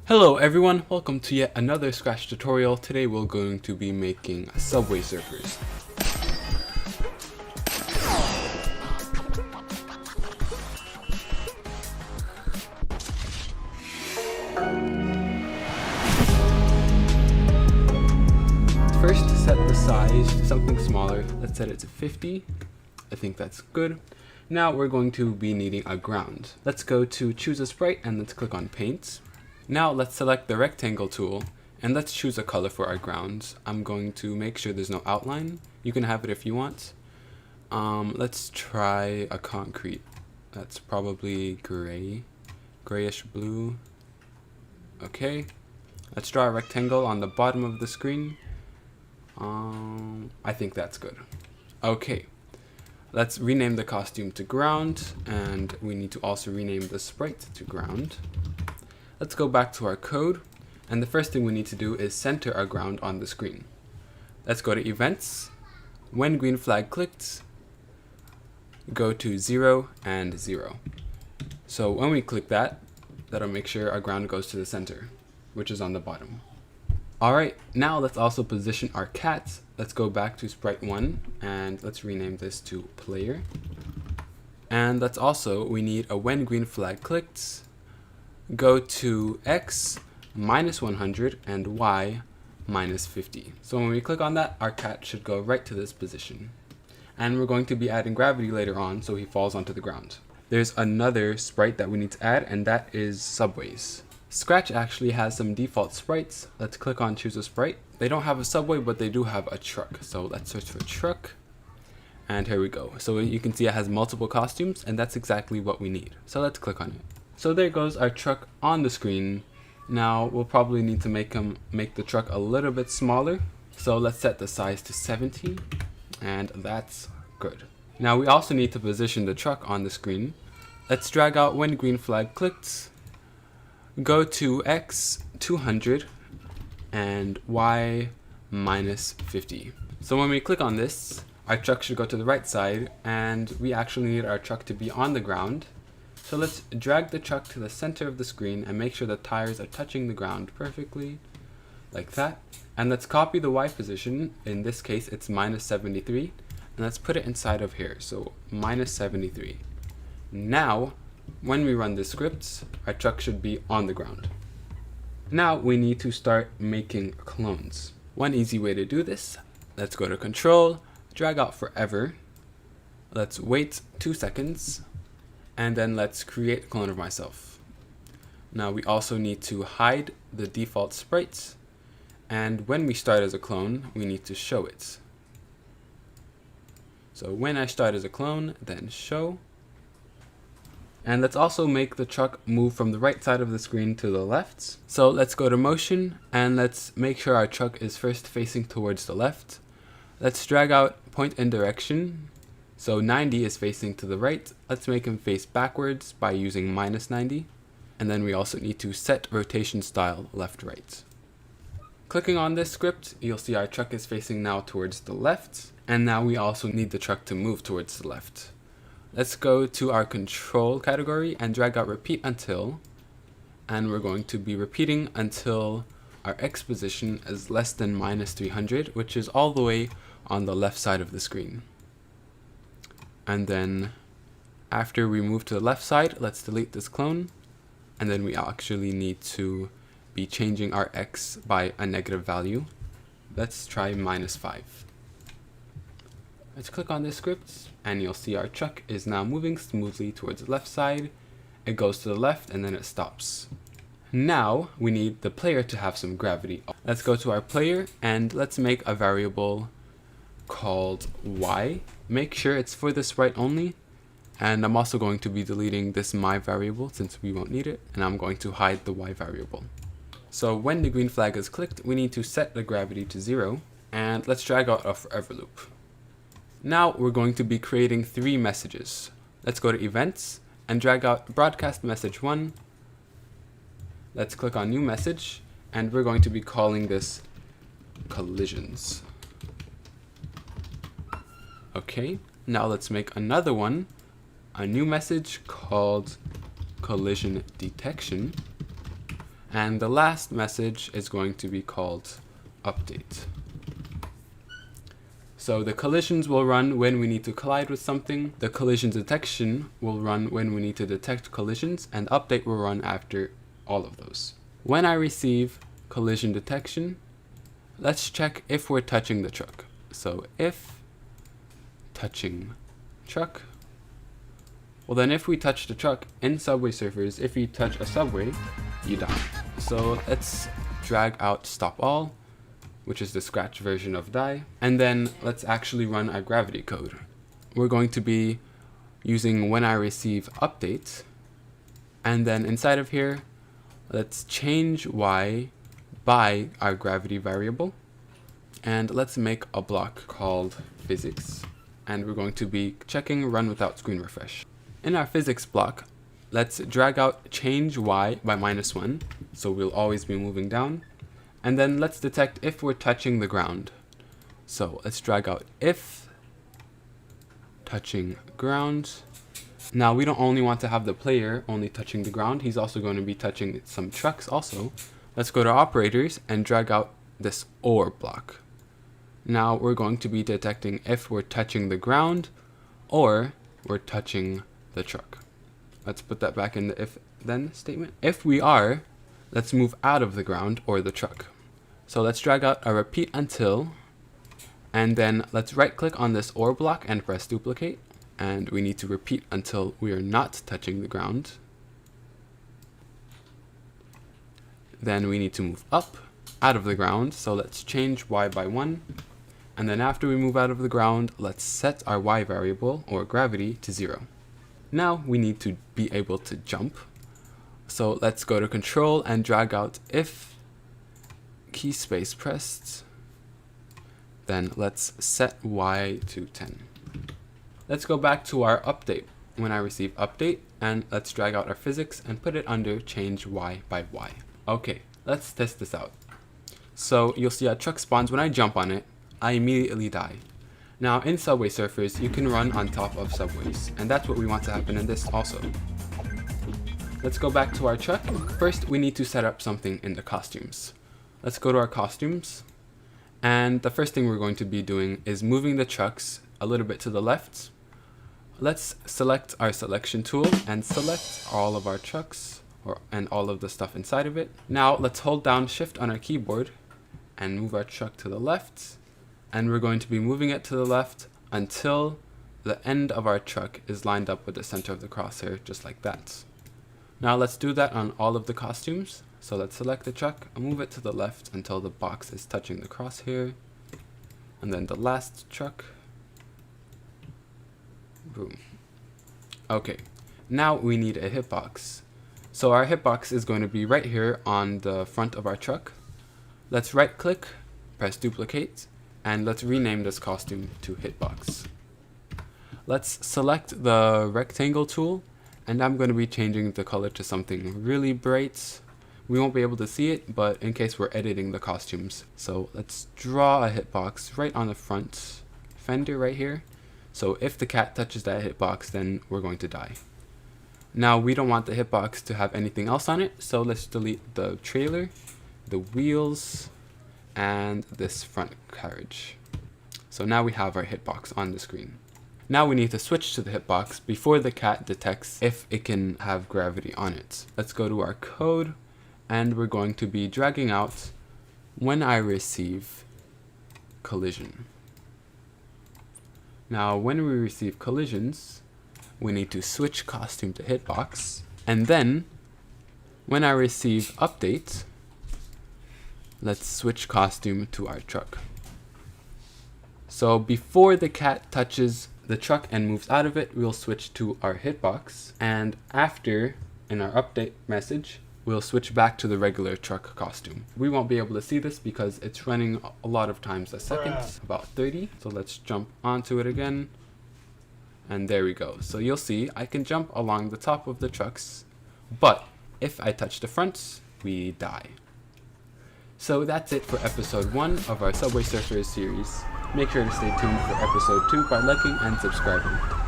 Hello everyone, welcome to yet another Scratch tutorial. Today we're going to be making subway surfers. First, set the size to something smaller. Let's set it to 50. I think that's good. Now we're going to be needing a ground. Let's go to choose a sprite and let's click on paint. Now let's select the rectangle tool and let's choose a color for our ground. I'm going to make sure there's no outline. You can have it if you want. Let's try a concrete. That's probably grayish blue. Okay, let's draw a rectangle on the bottom of the screen. I think that's good. Okay, let's rename the costume to ground, and we need to also rename the sprite to ground. Let's go back to our code, and the first thing we need to do is center our ground on the screen. Let's go to events. When green flag clicked, go to 0 and 0. So when we click that, that'll make sure our ground goes to the center, which is on the bottom. Alright, now let's also position our cat. Let's go back to sprite 1 and let's rename this to player. And let's also, we need a when green flag clicked, go to x minus 100 and y minus 50. So when we click on that, our cat should go right to this position. And we're going to be adding gravity later on, so he falls onto the ground. There's another sprite that we need to add, and that is subways. Scratch actually has some default sprites. Let's click on choose a sprite. They don't have a subway, but they do have a truck. So let's search for truck. And here we go. So you can see it has multiple costumes, and that's exactly what we need. So let's click on it. So there goes our truck on the screen. Now we'll probably need to make the truck a little bit smaller. So let's set the size to 70, and that's good. Now we also need to position the truck on the screen. Let's drag out when green flag clicked, go to x 200 and y minus 50. So when we click on this, our truck should go to the right side, and we actually need our truck to be on the ground. So let's drag the truck to the center of the screen and make sure the tires are touching the ground perfectly, like that. And let's copy the Y position. In this case, it's minus 73. And let's put it inside of here, so minus 73. Now, when we run this script, our truck should be on the ground. Now we need to start making clones. One easy way to do this, let's go to control, drag out forever. Let's wait 2 seconds. And then let's create a clone of myself. Now we also need to hide the default sprites, and when we start as a clone, we need to show it. So when I start as a clone, then show. And let's also make the truck move from the right side of the screen to the left. So let's go to motion, and let's make sure our truck is first facing towards the left. Let's drag out point in direction. So 90 is facing to the right. Let's make him face backwards by using minus 90. And then we also need to set rotation style left right. Clicking on this script, you'll see our truck is facing now towards the left. And now we also need the truck to move towards the left. Let's go to our control category and drag out repeat until. And we're going to be repeating until our X position is less than minus 300, which is all the way on the left side of the screen. And then after we move to the left side, let's delete this clone. And then we actually need to be changing our X by a negative value. Let's try minus 5. Let's click on this script, and you'll see our truck is now moving smoothly towards the left side. It goes to the left and then it stops. Now we need the player to have some gravity. Let's go to our player and let's make a variable called y. Make sure it's for the sprite only, and I'm also going to be deleting this my variable since we won't need it, and I'm going to hide the y variable. So when the green flag is clicked, we need to set the gravity to 0, and let's drag out a forever loop. Now we're going to be creating 3 messages. Let's go to events and drag out broadcast message 1. Let's click on new message, and we're going to be calling this collisions. Okay, now let's make another one, a new message called collision detection. And the last message is going to be called update. So the collisions will run when we need to collide with something, the collision detection will run when we need to detect collisions, and update will run after all of those. When I receive collision detection, let's check if we're touching the truck. So if touching truck, well then if we touch the truck in Subway Surfers, if you touch a subway, you die. So let's drag out stop all, which is the scratch version of die. And then let's actually run our gravity code. We're going to be using when I receive update. And then inside of here, let's change y by our gravity variable. And let's make a block called physics. And we're going to be checking run without screen refresh. In our physics block, let's drag out change y by -1. So we'll always be moving down. And then let's detect if we're touching the ground. So let's drag out if touching ground. Now we don't only want to have the player only touching the ground, he's also going to be touching some trucks also. Let's go to operators and drag out this or block. Now we're going to be detecting if we're touching the ground or we're touching the truck. Let's put that back in the if then statement. If we are, let's move out of the ground or the truck. So let's drag out a repeat until, and then let's right click on this or block and press duplicate. And we need to repeat until we are not touching the ground. Then we need to move up out of the ground. So let's change y by 1. And then after we move out of the ground, let's set our y variable or gravity to 0. Now we need to be able to jump. So let's go to control and drag out if key space pressed. Then let's set y to 10. Let's go back to our update when I receive update, and let's drag out our physics and put it under change y by y. Okay, let's test this out. So you'll see a truck spawns. When I jump on it, I immediately die. Now in Subway Surfers, you can run on top of subways, and that's what we want to happen in this also. Let's go back to our truck. First, we need to set up something in the costumes. Let's go to our costumes, and the first thing we're going to be doing is moving the trucks a little bit to the left. Let's select our selection tool and select all of our trucks and all of the stuff inside of it. Now let's hold down shift on our keyboard and move our truck to the left, and we're going to be moving it to the left until the end of our truck is lined up with the center of the crosshair, just like that. Now let's do that on all of the costumes. So let's select the truck and move it to the left until the box is touching the crosshair. And then the last truck. Boom. Okay, now we need a hitbox. So our hitbox is going to be right here on the front of our truck. Let's right click, press duplicate, and let's rename this costume to hitbox. Let's select the rectangle tool, and I'm going to be changing the color to something really bright. We won't be able to see it, but in case we're editing the costumes. So let's draw a hitbox right on the front fender right here. So if the cat touches that hitbox, then we're going to die. Now we don't want the hitbox to have anything else on it, so let's delete the trailer, the wheels, and this front carriage. So now we have our hitbox on the screen. Now we need to switch to the hitbox before the cat detects if it can have gravity on it. Let's go to our code, and we're going to be dragging out when I receive collision. Now when we receive collisions, we need to switch costume to hitbox, and then when I receive update, let's switch costume to our truck. So before the cat touches the truck and moves out of it, we'll switch to our hitbox, and after, in our update message, we'll switch back to the regular truck costume. We won't be able to see this because it's running a lot of times a second, about 30. So let's jump onto it again. And there we go. So you'll see I can jump along the top of the trucks, but if I touch the fronts, we die. So that's it for episode 1 of our Subway Surfers series. Make sure to stay tuned for episode 2 by liking and subscribing.